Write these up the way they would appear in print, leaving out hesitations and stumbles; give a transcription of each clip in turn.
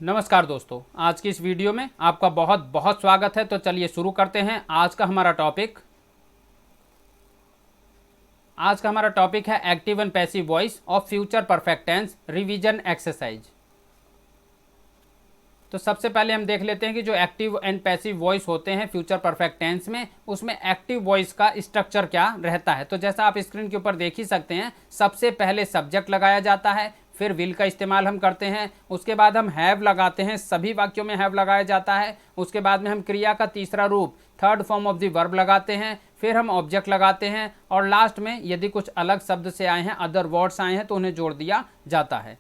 नमस्कार दोस्तों, आज की इस वीडियो में आपका बहुत बहुत स्वागत है। तो चलिए शुरू करते हैं। आज का हमारा टॉपिक है active and passive voice of future perfect tense revision exercise. तो सबसे पहले हम देख लेते हैं कि जो एक्टिव एंड पैसिव वॉइस होते हैं फ्यूचर परफेक्ट टेंस में, उसमें एक्टिव वॉइस का स्ट्रक्चर क्या रहता है। तो जैसा आप स्क्रीन के ऊपर देख ही सकते हैं, सबसे पहले सब्जेक्ट लगाया जाता है, फिर विल का इस्तेमाल हम करते हैं, उसके बाद हम हैव लगाते हैं, सभी वाक्यों में हैव लगाया जाता है। उसके बाद में हम क्रिया का तीसरा रूप third form of the verb लगाते हैं, फिर हम ऑब्जेक्ट लगाते हैं, और लास्ट में यदि कुछ अलग शब्द से आए हैं, अदर वर्ड्स आए हैं, तो उन्हें जोड़ दिया जाता है।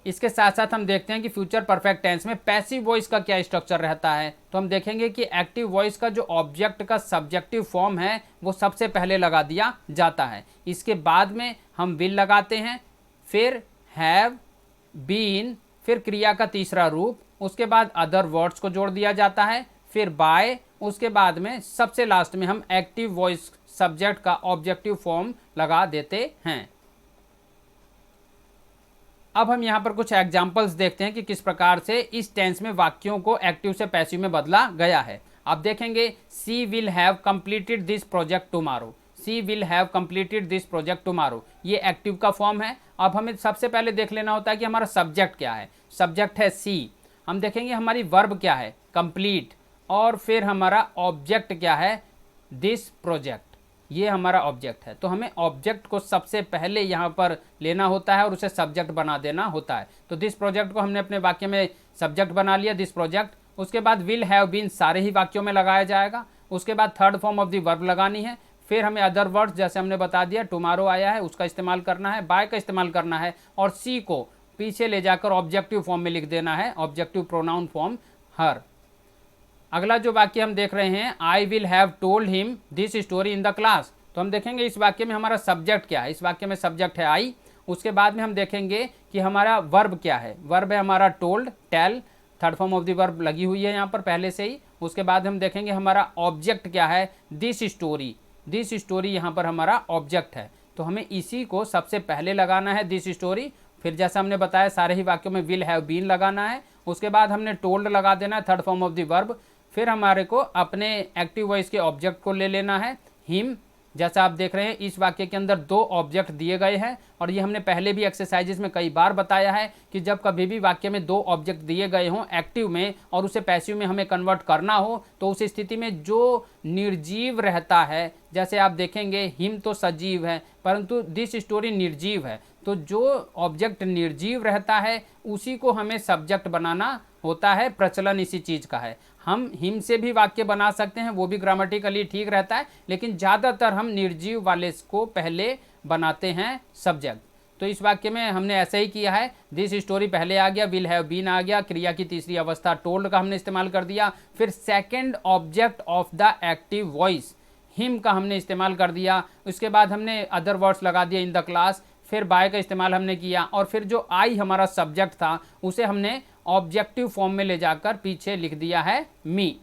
इसके साथ साथ हम देखते हैं कि फ्यूचर परफेक्ट टेंस में पैसिव वॉइस का क्या स्ट्रक्चर रहता है। तो हम देखेंगे कि एक्टिव वॉइस का जो ऑब्जेक्ट का सब्जेक्टिव फॉर्म है वो सबसे पहले लगा दिया जाता है। इसके बाद में हम विल लगाते हैं, फिर हैव, बीन, फिर क्रिया का तीसरा रूप, उसके बाद अदर वर्ड्स को जोड़ दिया जाता है, फिर बाय, उसके बाद में सबसे लास्ट में हम एक्टिव वॉइस सब्जेक्ट का ऑब्जेक्टिव फॉर्म लगा देते हैं। अब हम यहाँ पर कुछ एग्जाम्पल्स देखते हैं कि किस प्रकार से इस टेंस में वाक्यों को एक्टिव से पैसिव में बदला गया है। आप देखेंगे she will have completed this project tomorrow. She will have completed this project tomorrow, ये एक्टिव का फॉर्म है। अब हमें सबसे पहले देख लेना होता है कि हमारा सब्जेक्ट क्या है। सब्जेक्ट है सी। हम देखेंगे हमारी वर्ब क्या है, कंप्लीट, और फिर हमारा ऑब्जेक्ट क्या है, दिस प्रोजेक्ट। ये हमारा ऑब्जेक्ट है। तो हमें ऑब्जेक्ट को सबसे पहले यहाँ पर लेना होता है और उसे सब्जेक्ट बना देना होता है। तो दिस प्रोजेक्ट को हमने अपने वाक्य में सब्जेक्ट बना लिया, दिस प्रोजेक्ट। उसके बाद विल हैव बीन सारे ही वाक्यों में लगाया जाएगा। उसके बाद third form of the verb लगानी है, फिर हमें अदर वर्ड्स जैसे हमने बता दिया, टुमारो आया है उसका इस्तेमाल करना है, बाय का इस्तेमाल करना है, और सी को पीछे ले जाकर ऑब्जेक्टिव फॉर्म में लिख देना है, ऑब्जेक्टिव प्रोनाउन फॉर्म हर। अगला जो वाक्य हम देख रहे हैं, I will have told him this story in the class. तो हम देखेंगे इस वाक्य में हमारा सब्जेक्ट क्या है। इस वाक्य में सब्जेक्ट है आई। उसके बाद में हम देखेंगे कि हमारा वर्ब क्या है। वर्ब है हमारा told, tell, third form of the verb लगी हुई है यहाँ पर पहले से ही। उसके बाद हम देखेंगे हमारा ऑब्जेक्ट क्या है, दिस स्टोरी। दिस स्टोरी यहाँ पर हमारा ऑब्जेक्ट है, तो हमें इसी को सबसे पहले लगाना है, दिस स्टोरी। फिर जैसा हमने बताया सारे ही वाक्यों में विल हैव बीन लगाना है। उसके बाद हमने टोल्ड लगा देना है, third form of the verb. फिर हमारे को अपने एक्टिव वॉइस के ऑब्जेक्ट को ले लेना है, हिम। जैसा आप देख रहे हैं इस वाक्य के अंदर दो ऑब्जेक्ट दिए गए हैं, और ये हमने पहले भी एक्सरसाइजेस में कई बार बताया है कि जब कभी भी वाक्य में दो ऑब्जेक्ट दिए गए हों एक्टिव में और उसे पैसिव में हमें कन्वर्ट करना हो, तो उस स्थिति में जो निर्जीव रहता है, जैसे आप देखेंगे हिम तो सजीव है परंतु दिस स्टोरी निर्जीव है, तो जो ऑब्जेक्ट निर्जीव रहता है उसी को हमें सब्जेक्ट बनाना होता है। प्रचलन इसी चीज का है। हम हिम से भी वाक्य बना सकते हैं, वो भी ग्रामेटिकली ठीक रहता है, लेकिन ज़्यादातर हम निर्जीव वाले को पहले बनाते हैं सब्जेक्ट। तो इस वाक्य में हमने ऐसा ही किया है, दिस स्टोरी पहले आ गया, विल हैव बीन आ गया, क्रिया की तीसरी अवस्था टोल्ड का हमने इस्तेमाल कर दिया, फिर second object of the active voice him का हमने इस्तेमाल कर दिया। उसके बाद हमने अदर वर्ड्स लगा दिया, इन द क्लास, फिर बाय का इस्तेमाल हमने किया, और फिर जो आई हमारा सब्जेक्ट था उसे हमने ऑब्जेक्टिव फॉर्म में ले जाकर पीछे लिख दिया है मी।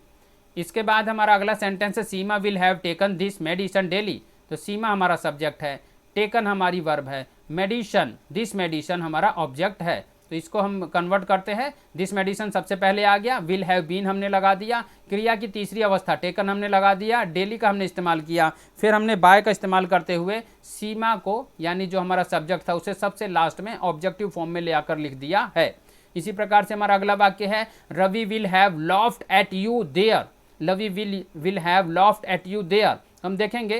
इसके बाद हमारा अगला सेंटेंस है, Seema will have taken this medicine daily. तो सीमा हमारा सब्जेक्ट है, टेकन हमारी वर्ब है, मेडिसिन, दिस मेडिसिन हमारा ऑब्जेक्ट है। तो इसको हम कन्वर्ट करते हैं, दिस मेडिसिन सबसे पहले आ गया, विल हैव बीन हमने लगा दिया, क्रिया की तीसरी अवस्था टेकन हमने लगा दिया, डेली का हमने इस्तेमाल किया, फिर हमने बाय का इस्तेमाल करते हुए सीमा को, यानी जो हमारा सब्जेक्ट था उसे सबसे लास्ट में ऑब्जेक्टिव फॉर्म में ले आकर लिख दिया है। इसी प्रकार से हमारा अगला वाक्य है, Ravi will have laughed at you there. Ravi will have laughed at you there. हम देखेंगे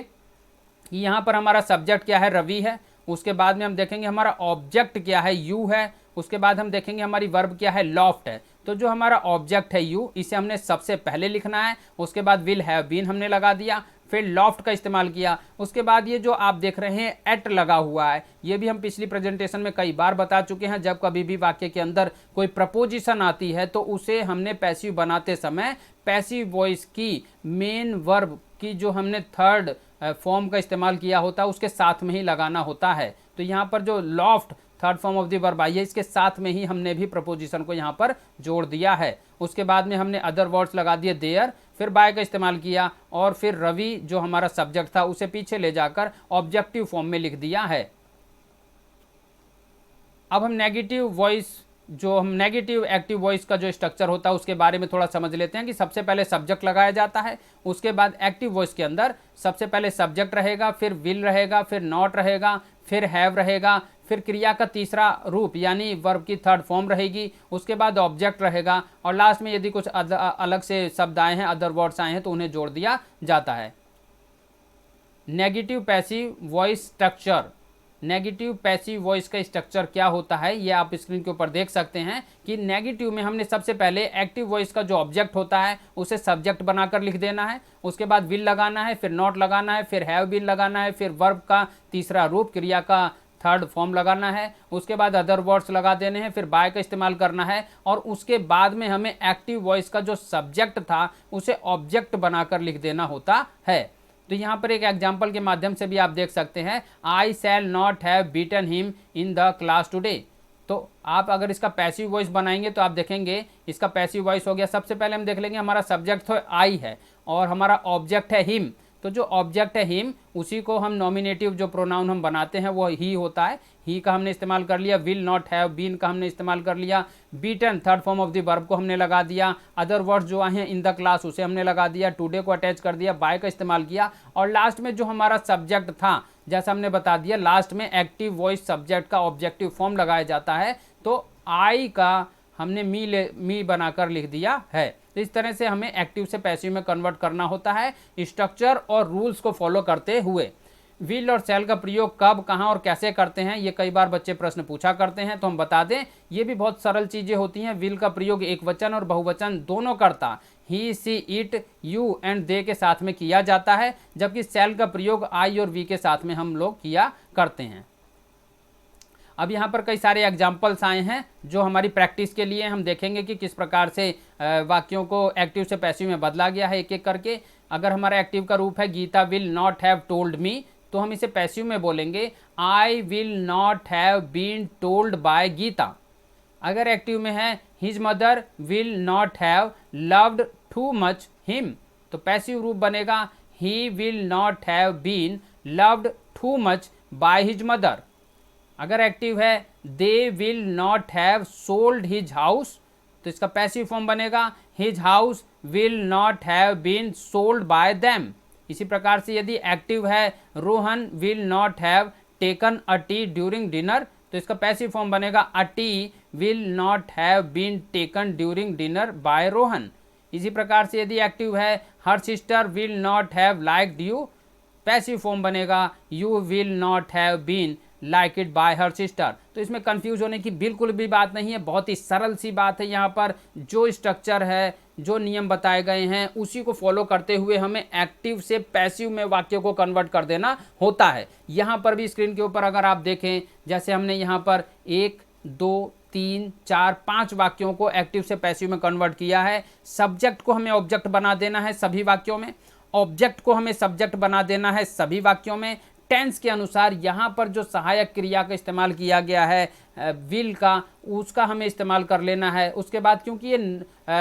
कि यहाँ पर हमारा सब्जेक्ट क्या है, रवि है। उसके बाद में हम देखेंगे हमारा ऑब्जेक्ट क्या है, यू है। उसके बाद हम देखेंगे हमारी वर्ब क्या है, लॉफ्ट है। तो जो हमारा ऑब्जेक्ट है यू, इसे हमने सबसे पहले लिखना है। उसके बाद विल हैव बीन हमने लगा दिया, फिर लॉफ्ट का इस्तेमाल किया। उसके बाद ये जो आप देख रहे हैं एट लगा हुआ है, ये भी हम पिछली प्रेजेंटेशन में कई बार बता चुके हैं। जब कभी भी वाक्य के अंदर कोई प्रपोजिशन आती है तो उसे हमने पैसिव बनाते समय पैसिव वॉइस की मेन वर्ब की जो हमने थर्ड फॉर्म का इस्तेमाल किया होता है उसके साथ में ही लगाना होता है। तो यहाँ पर जो loft third form of the verb I है, इसके साथ में ही हमने भी प्रपोजिशन को यहाँ पर जोड़ दिया है। उसके बाद में हमने अदर वर्ड्स लगा दिए देयर, फिर बाय का इस्तेमाल किया, और फिर रवि जो हमारा सब्जेक्ट था उसे पीछे ले जाकर ऑब्जेक्टिव फॉर्म में लिख दिया है। अब हम नेगेटिव वॉइस जो हम नेगेटिव एक्टिव वॉइस का जो स्ट्रक्चर होता है उसके बारे में थोड़ा समझ लेते हैं कि सबसे पहले सब्जेक्ट लगाया जाता है, उसके बाद एक्टिव वॉइस के अंदर सबसे पहले सब्जेक्ट रहेगा, फिर विल रहेगा, फिर नॉट रहेगा, फिर हैव रहेगा, फिर क्रिया का तीसरा रूप यानी वर्ब की थर्ड फॉर्म रहेगी, उसके बाद ऑब्जेक्ट रहेगा और लास्ट में यदि कुछ अलग से शब्द आए हैं, अदर वर्ड्स आए हैं तो उन्हें जोड़ दिया जाता है। Negative passive voice structure, negative passive voice का स्ट्रक्चर क्या होता है ये आप स्क्रीन के ऊपर देख सकते हैं कि नेगेटिव में हमने सबसे पहले एक्टिव वॉइस का जो ऑब्जेक्ट होता है उसे सब्जेक्ट बनाकर लिख देना है, उसके बाद विल लगाना है, फिर नॉट लगाना है, फिर हैव बीन लगाना है, फिर वर्ब का तीसरा रूप क्रिया का थर्ड फॉर्म लगाना है, उसके बाद अदर वर्ड्स लगा देने हैं, फिर बाय का इस्तेमाल करना है और उसके बाद में हमें एक्टिव वॉइस का जो सब्जेक्ट था उसे ऑब्जेक्ट बनाकर लिख देना होता है। तो यहाँ पर एक एग्जाम्पल के माध्यम से भी आप देख सकते हैं, I shall not have beaten him in the class today. तो आप अगर इसका पैसिव वॉइस बनाएंगे तो आप देखेंगे इसका पैसिव वॉइस हो गया। सबसे पहले हम देख लेंगे हमारा सब्जेक्ट तो आई है और हमारा ऑब्जेक्ट है हिम, तो जो ऑब्जेक्ट है हिम उसी को हम नॉमिनेटिव जो प्रोनाउन हम बनाते हैं वो ही होता है, ही का हमने इस्तेमाल कर लिया, विल नॉट हैव बीन का हमने इस्तेमाल कर लिया, beaten third form of the verb को हमने लगा दिया, अदर वर्ड्स जो आए हैं इन द क्लास उसे हमने लगा दिया, टुडे को अटैच कर दिया, बाय का इस्तेमाल किया और लास्ट में जो हमारा सब्जेक्ट था जैसा हमने बता दिया लास्ट में एक्टिव वॉइस सब्जेक्ट का ऑब्जेक्टिव फॉर्म लगाया जाता है, तो आई का हमने मी बनाकर लिख दिया है। तो इस तरह से हमें एक्टिव से पैसिव में कन्वर्ट करना होता है स्ट्रक्चर और रूल्स को फॉलो करते हुए। विल और शैल का प्रयोग कब, कहाँ और कैसे करते हैं ये कई बार बच्चे प्रश्न पूछा करते हैं, तो हम बता दें ये भी बहुत सरल चीज़ें होती हैं। विल का प्रयोग एक वचन और बहुवचन दोनों करता ही, सी, इट, यू एंड दे के साथ में किया जाता है, जबकि शैल का प्रयोग आई और वी के साथ में हम लोग किया करते हैं। अब यहाँ पर कई सारे एग्जाम्पल्स आए हैं जो हमारी प्रैक्टिस के लिए हम देखेंगे कि किस प्रकार से वाक्यों को एक्टिव से पैसिव में बदला गया है एक एक करके। अगर हमारा एक्टिव का रूप है Geeta will not have told me, तो हम इसे पैसिव में बोलेंगे I will not have been told by Geeta. अगर एक्टिव में है his mother will not have loved too much him, तो पैसिव रूप बनेगा he will not have been loved too much by his mother. अगर एक्टिव है they will not have sold his house, तो इसका पैसिव फॉर्म बनेगा his house will not have been sold by them. इसी प्रकार से यदि एक्टिव है Rohan will not have taken a tea during dinner, तो इसका पैसिव फॉर्म बनेगा a tea will not have been taken during dinner by Rohan. इसी प्रकार से यदि एक्टिव है her sister will not have liked you, passive form बनेगा you will not have been like it by her sister. तो इसमें confuse होने की बिल्कुल भी बात नहीं है, बहुत ही सरल सी बात है। यहाँ पर जो स्ट्रक्चर है, जो नियम बताए गए हैं उसी को फॉलो करते हुए हमें एक्टिव से पैसिव में वाक्यों को कन्वर्ट कर देना होता है। यहाँ पर भी स्क्रीन के ऊपर अगर आप देखें, जैसे हमने यहाँ पर 1, 2, 3, 4, 5 वाक्यों को एक्टिव से पैसिव में कन्वर्ट किया है। सब्जेक्ट को हमें ऑब्जेक्ट बना देना है सभी वाक्यों में, ऑब्जेक्ट को हमें सब्जेक्ट बना देना है सभी वाक्यों में। टेंस के अनुसार यहाँ पर जो सहायक क्रिया का इस्तेमाल किया गया है विल का, उसका हमें इस्तेमाल कर लेना है। उसके बाद क्योंकि ये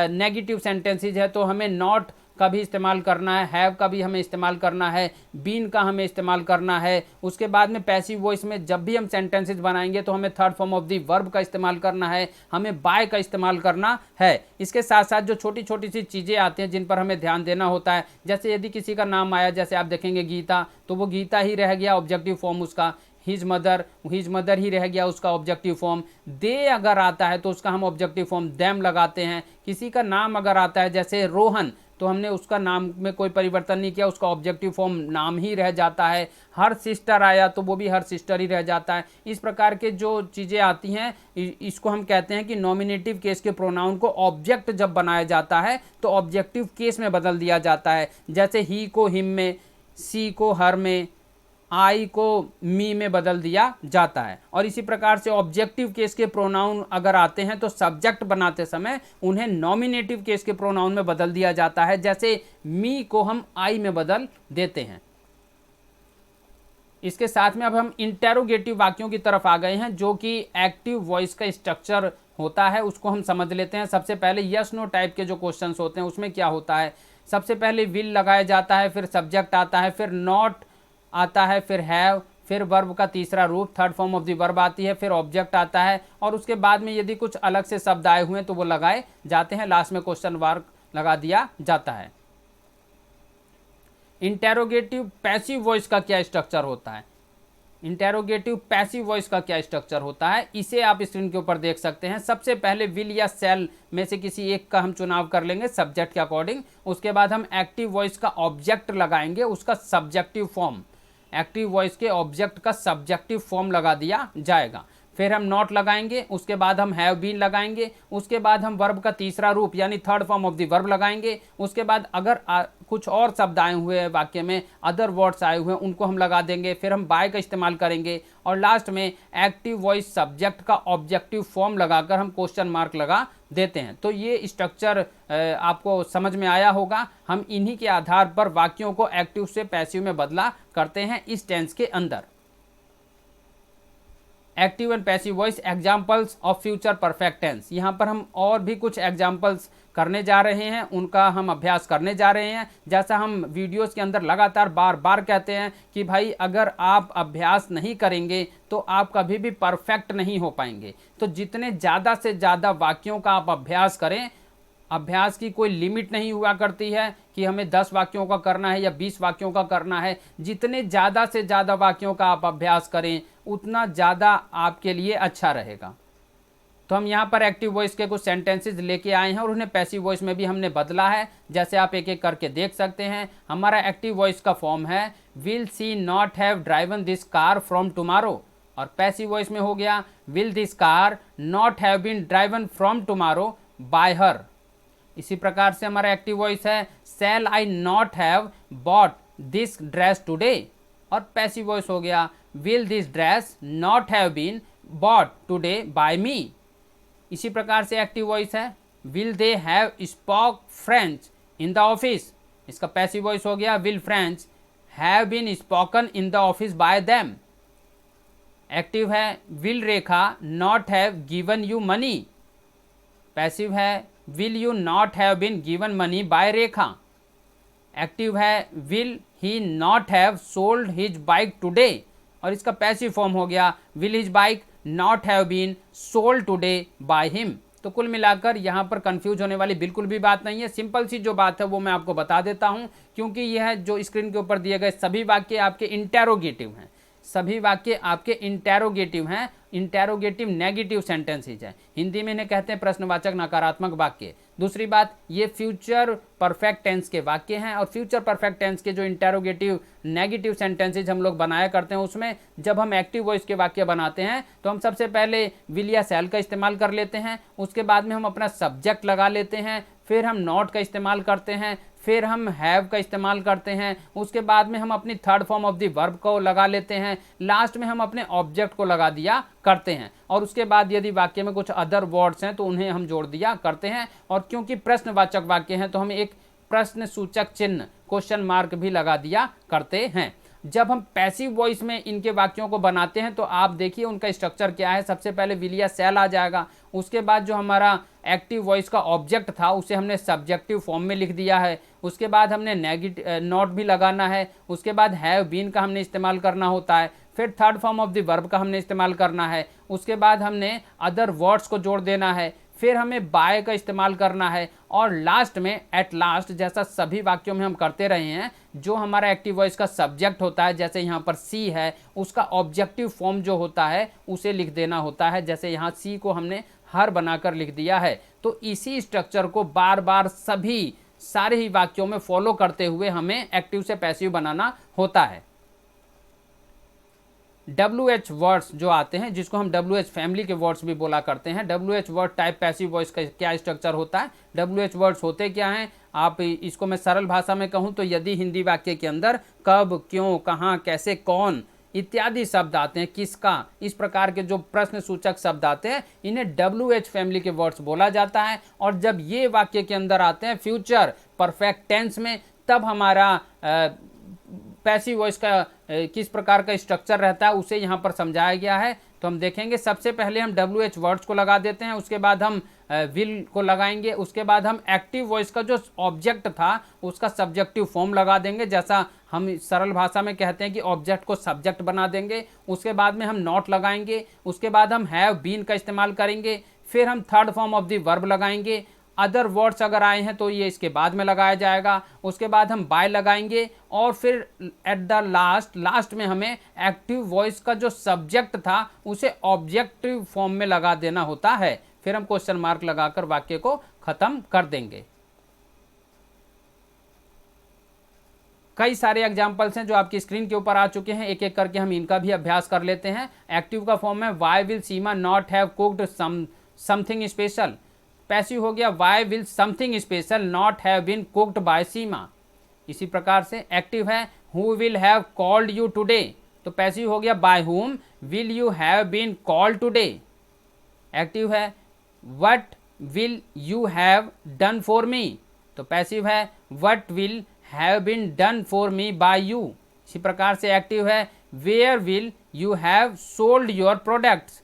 नेगेटिव सेंटेंसेज है तो हमें नॉट का भी इस्तेमाल करना है, हैव का भी हमें इस्तेमाल करना है, बीन का हमें इस्तेमाल करना है। उसके बाद में पैसिव वॉइस में जब भी हम सेंटेंसेज बनाएंगे तो हमें third form of the verb का इस्तेमाल करना है, हमें बाय का इस्तेमाल करना है। इसके साथ साथ जो छोटी छोटी सी चीज़ें आती हैं जिन पर हमें ध्यान देना होता है, जैसे यदि किसी का नाम आया, जैसे आप देखेंगे गीता, तो वो गीता ही रह गया ऑब्जेक्टिव फॉर्म उसका, हिज मदर ही रह गया उसका ऑब्जेक्टिव फॉर्म। दे अगर आता है तो उसका हम ऑब्जेक्टिव फॉर्म देम लगाते हैं। किसी का नाम अगर आता है जैसे रोहन, तो हमने उसका नाम में कोई परिवर्तन नहीं किया, उसका ऑब्जेक्टिव फॉर्म नाम ही रह जाता है। हर सिस्टर आया तो वो भी हर सिस्टर ही रह जाता है। इस प्रकार के जो चीज़ें आती हैं इसको हम कहते हैं कि नॉमिनेटिव केस के प्रोनाउन को ऑब्जेक्ट जब बनाया जाता है तो ऑब्जेक्टिव केस में बदल दिया जाता है। जैसे ही को हिम में, सी को हर में, आई को मी में बदल दिया जाता है। और इसी प्रकार से ऑब्जेक्टिव केस के प्रोनाउन अगर आते हैं तो सब्जेक्ट बनाते समय उन्हें नॉमिनेटिव केस के प्रोनाउन में बदल दिया जाता है। जैसे मी को हम आई में बदल देते हैं। इसके साथ में अब हम इंटेरोगेटिव वाक्यों की तरफ आ गए हैं, जो कि एक्टिव वॉइस का स्ट्रक्चर होता है, उसको हम समझ लेते हैं। सबसे पहले यस नो टाइप के जो क्वेश्चंस होते हैं उसमें क्या होता है, सबसे पहले विल लगाया जाता है, फिर सब्जेक्ट आता है, फिर नॉट आता है, फिर हैव, फिर वर्ब का तीसरा रूप, third form of the verb आती है, फिर ऑब्जेक्ट आता है, और उसके बाद में यदि कुछ अलग से शब्द आए हुए हैं तो वो लगाए जाते हैं, लास्ट में क्वेश्चन मार्क लगा दिया जाता है। इंटेरोगेटिव पैसिव वॉइस का क्या स्ट्रक्चर होता है? इंटेरोगेटिव पैसिव वॉइस का क्या स्ट्रक्चर होता है, इसे आप स्क्रीन के ऊपर देख सकते हैं। सबसे पहले विल या सेल में से किसी एक का हम चुनाव कर लेंगे सब्जेक्ट के अकॉर्डिंग। उसके बाद हम एक्टिव वॉइस का ऑब्जेक्ट लगाएंगे, उसका सब्जेक्टिव फॉर्म, एक्टिव वॉइस के ऑब्जेक्ट का सब्जेक्टिव फॉर्म लगा दिया जाएगा। फिर हम नॉट लगाएंगे, उसके बाद हम हैव बीन लगाएंगे, उसके बाद हम वर्ब का तीसरा रूप यानी third form of the verb लगाएंगे। उसके बाद अगर कुछ और शब्द आए हुए हैं वाक्य में, अदर वर्ड्स आए हुए हैं, उनको हम लगा देंगे। फिर हम बाय का इस्तेमाल करेंगे और लास्ट में एक्टिव वॉइस सब्जेक्ट का ऑब्जेक्टिव फॉर्म लगाकर हम क्वेश्चन मार्क लगा देते हैं। तो ये स्ट्रक्चर आपको समझ में आया होगा। हम इन्हीं के आधार पर वाक्यों को एक्टिव से पैसिव में बदला करते हैं इस टेंस के अंदर। Active and passive voice examples of future perfect tense. यहाँ पर हम और भी कुछ एग्जाम्पल्स करने जा रहे हैं, उनका हम अभ्यास करने जा रहे हैं। जैसा हम वीडियोस के अंदर लगातार बार बार कहते हैं कि भाई अगर आप अभ्यास नहीं करेंगे तो आप कभी भी परफेक्ट नहीं हो पाएंगे। तो जितने ज़्यादा से ज़्यादा वाक्यों का आप अभ्यास करें, अभ्यास की कोई लिमिट नहीं हुआ करती है कि हमें 10 वाक्यों का करना है या 20 वाक्यों का करना है। जितने ज़्यादा से ज़्यादा वाक्यों का आप अभ्यास करें उतना ज़्यादा आपके लिए अच्छा रहेगा। तो हम यहाँ पर एक्टिव वॉइस के कुछ सेंटेंसेस लेके आए हैं और उन्हें पैसिव वॉइस में भी हमने बदला है, जैसे आप एक एक करके देख सकते हैं। हमारा एक्टिव वॉइस का फॉर्म है will she not have driven this car from tomorrow, और पैसिव वॉइस में हो गया will this car not have been driven from tomorrow by her. इसी प्रकार से हमारा एक्टिव वॉइस है shall I not have bought this dress today, और पैसिव वॉइस हो गया will this dress not have been bought today by me. इसी प्रकार से एक्टिव वॉइस है will they have spoke French in the office, इसका passive voice हो गया will French have been spoken in the office by them. Active है will Rekha not have given you money, passive है will you not have been given money by Rekha. Active है will he not have sold his bike today, और इसका passive form हो गया will his bike not have been sold today by him. तो कुल मिलाकर यहाँ पर कंफ्यूज होने वाली बिल्कुल भी बात नहीं है। सिंपल सी जो बात है वो मैं आपको बता देता हूँ, क्योंकि यह जो स्क्रीन के ऊपर दिए गए सभी वाक्य आपके इंटेरोगेटिव हैं, सभी वाक्य आपके इंटेरोगेटिव हैं, इंटेरोगेटिव नेगेटिव सेंटेंसेज हैं। हिंदी में इन्हें कहते हैं प्रश्नवाचक नकारात्मक वाक्य। दूसरी बात, ये फ्यूचर परफेक्ट टेंस के वाक्य हैं, और फ्यूचर परफेक्ट टेंस के जो इंटेरोगेटिव नेगेटिव सेंटेंसेज हम लोग बनाया करते हैं, उसमें जब हम एक्टिव वॉइस के वाक्य बनाते हैं तो हम सबसे पहले विल या शैल का इस्तेमाल कर लेते हैं, उसके बाद में हम अपना सब्जेक्ट लगा लेते हैं, फिर हम नॉट का इस्तेमाल करते हैं, फिर हम हैव का इस्तेमाल करते हैं, उसके बाद में हम अपनी third form of the verb को लगा लेते हैं, लास्ट में हम अपने ऑब्जेक्ट को लगा दिया करते हैं, और उसके बाद यदि वाक्य में कुछ अदर वर्ड्स हैं तो उन्हें हम जोड़ दिया करते हैं। और क्योंकि प्रश्नवाचक वाक्य हैं तो हम एक प्रश्न सूचक चिन्ह क्वेश्चन मार्क भी लगा दिया करते हैं। जब हम पैसिव वॉइस में इनके वाक्यों को बनाते हैं तो आप देखिए उनका स्ट्रक्चर क्या है। सबसे पहले विल या शैल आ जाएगा, उसके बाद जो हमारा एक्टिव वॉइस का ऑब्जेक्ट था उसे हमने सब्जेक्टिव फॉर्म में लिख दिया है, उसके बाद हमने नॉट भी लगाना है, उसके बाद हैव बीन का हमने इस्तेमाल करना होता है, फिर third form of the verb का हमने इस्तेमाल करना है, उसके बाद हमने अदर वर्ड्स को जोड़ देना है, फिर हमें बाय का इस्तेमाल करना है, और लास्ट में एट लास्ट जैसा सभी वाक्यों में हम करते रहे हैं, जो हमारा एक्टिव वॉइस का सब्जेक्ट होता है, जैसे यहाँ पर सी है, उसका ऑब्जेक्टिव फॉर्म जो होता है उसे लिख देना होता है, जैसे यहाँ सी को हमने हर बनाकर लिख दिया है। तो इसी स्ट्रक्चर को बार बार सभी सारे ही वाक्यों में फॉलो करते हुए हमें एक्टिव से पैसिव बनाना होता है। WH वर्ड्स जो आते हैं, जिसको हम WH फैमिली के वर्ड्स भी बोला करते हैं, WH word type passive voice का क्या स्ट्रक्चर होता है, WH वर्ड्स होते क्या हैं, आप इसको मैं सरल भाषा में कहूँ तो यदि हिंदी वाक्य के अंदर कब, क्यों, कहाँ, कैसे, कौन इत्यादि शब्द आते हैं, किसका, इस प्रकार के जो प्रश्न सूचक शब्द आते हैं, इन्हें WH फैमिली के वर्ड्स बोला जाता है। और जब ये वाक्य के अंदर आते हैं फ्यूचर परफेक्ट टेंस में, तब हमारा पैसिव वॉइस का किस प्रकार का स्ट्रक्चर रहता है उसे यहाँ पर समझाया गया है। तो हम देखेंगे सबसे पहले हम WH वर्ड्स को लगा देते हैं, उसके बाद हम विल को लगाएंगे, उसके बाद हम एक्टिव वॉइस का जो ऑब्जेक्ट था उसका सब्जेक्टिव फॉर्म लगा देंगे, जैसा हम सरल भाषा में कहते हैं कि ऑब्जेक्ट को सब्जेक्ट बना देंगे। उसके बाद में हम नॉट लगाएंगे, उसके बाद हम हैव बीन का इस्तेमाल करेंगे, फिर हम third form of the verb लगाएंगे। अदर वर्ड्स अगर आए हैं तो ये इसके बाद में लगाया जाएगा। उसके बाद हम बाय लगाएंगे और फिर एट द लास्ट में हमें एक्टिव वॉइस का जो सब्जेक्ट था उसे ऑब्जेक्टिव फॉर्म में लगा देना होता है। फिर हम क्वेश्चन मार्क लगाकर वाक्य को खत्म कर देंगे। कई सारे एग्जाम्पल्स हैं जो आपकी स्क्रीन के ऊपर आ चुके हैं, एक एक करके हम इनका भी अभ्यास कर लेते हैं। एक्टिव का फॉर्म है why will Seema not have cooked something special. Passive हो गया why will something special not have been cooked by Seema. इसी प्रकार से एक्टिव है who will have called you today, तो पैसिव हो गया by whom will you have been called today. Active है what will you have done for me, तो passive है what will have been done for me by you. इसी प्रकार से active है where will you have sold your products,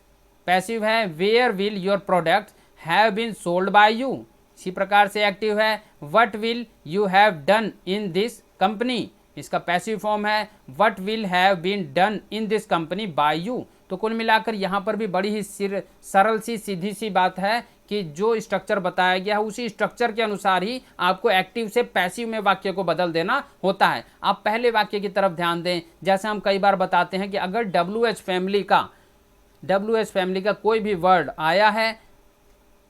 passive है where will your products have been sold by you. इसी प्रकार से एक्टिव है what will you have done in this company, इसका पैसिव फॉर्म है what will have been done in this company by you. तो कुल मिलाकर यहाँ पर भी बड़ी ही सरल सी सीधी सी बात है कि जो स्ट्रक्चर बताया गया है उसी स्ट्रक्चर के अनुसार ही आपको एक्टिव से पैसिव में वाक्य को बदल देना होता है। आप पहले वाक्य की तरफ ध्यान दें, जैसे हम कई बार बताते हैं कि अगर WH फैमिली का कोई भी वर्ड आया है,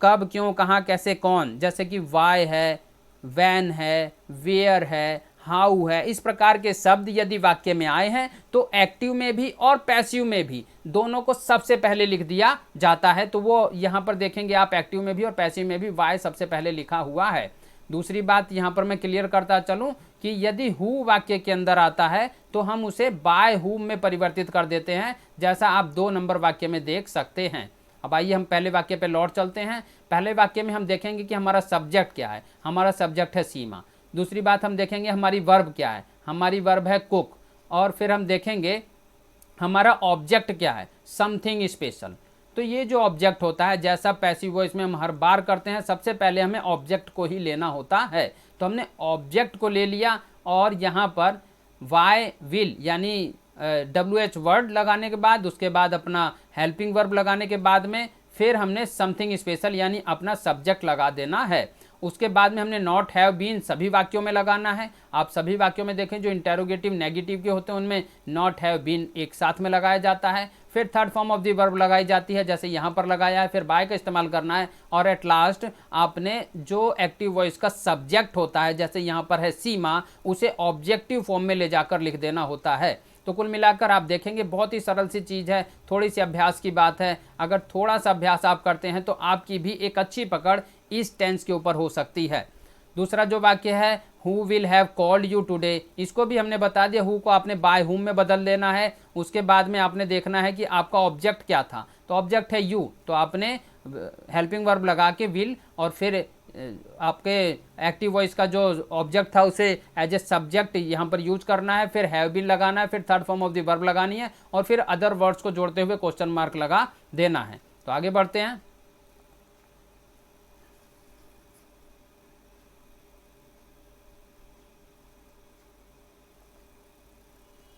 कब, क्यों, कहाँ, कैसे, कौन, जैसे कि वाई है, वैन है, वेयर है, हाउ है, इस प्रकार के शब्द यदि वाक्य में आए हैं तो एक्टिव में भी और पैसिव में भी दोनों को सबसे पहले लिख दिया जाता है। तो वो यहाँ पर देखेंगे आप एक्टिव में भी और पैसिव में भी वाई सबसे पहले लिखा हुआ है। दूसरी बात यहाँ पर मैं क्लियर करता चलूँ कि यदि हु वाक्य के अंदर आता है तो हम उसे बाय हुम में परिवर्तित कर देते हैं, जैसा आप 2 नंबर वाक्य में देख सकते हैं। अब आइए हम पहले वाक्य पे लौट चलते हैं। पहले वाक्य में हम देखेंगे कि हमारा सब्जेक्ट क्या है, हमारा सब्जेक्ट है सीमा। दूसरी बात हम देखेंगे हमारी वर्ब क्या है, हमारी वर्ब है कुक। और फिर हम देखेंगे हमारा ऑब्जेक्ट क्या है, समथिंग स्पेशल। तो ये जो ऑब्जेक्ट होता है, जैसा पैसिव वॉइस में हम हर बार करते हैं, सबसे पहले हमें ऑब्जेक्ट को ही लेना होता है। तो हमने ऑब्जेक्ट को ले लिया और यहाँ पर वाई विल यानी WH वर्ड लगाने के बाद, उसके बाद अपना हेल्पिंग वर्ब लगाने के बाद में फिर हमने समथिंग स्पेशल यानी अपना सब्जेक्ट लगा देना है। उसके बाद में हमने नॉट हैव बीन सभी वाक्यों में लगाना है। आप सभी वाक्यों में देखें जो इंटेरोगेटिव नेगेटिव के होते हैं उनमें नॉट हैव बीन एक साथ में लगाया जाता है। फिर third form of the verb लगाई जाती है, जैसे यहाँ पर लगाया है। फिर बाय का इस्तेमाल करना है और एट लास्ट आपने जो एक्टिव वॉइस का सब्जेक्ट होता है, जैसे यहाँ पर है सीमा, उसे ऑब्जेक्टिव फॉर्म में ले जाकर लिख देना होता है। तो कुल मिलाकर आप देखेंगे बहुत ही सरल सी चीज़ है, थोड़ी सी अभ्यास की बात है। अगर थोड़ा सा अभ्यास आप करते हैं तो आपकी भी एक अच्छी पकड़ इस टेंस के ऊपर हो सकती है। दूसरा जो वाक्य है who will have called you today, इसको भी हमने बता दिया, हु को आपने बाय हुम में बदल देना है। उसके बाद में आपने देखना है कि आपका ऑब्जेक्ट क्या था, तो ऑब्जेक्ट है यू, तो आपने हेल्पिंग वर्ब लगा के विल और फिर आपके एक्टिव वॉइस का जो ऑब्जेक्ट था उसे एज ए सब्जेक्ट यहाँ पर यूज करना है। फिर हैव बीन लगाना है, फिर third form of the verb लगानी है और फिर अदर वर्ड्स को जोड़ते हुए क्वेश्चन मार्क लगा देना है। तो आगे बढ़ते हैं।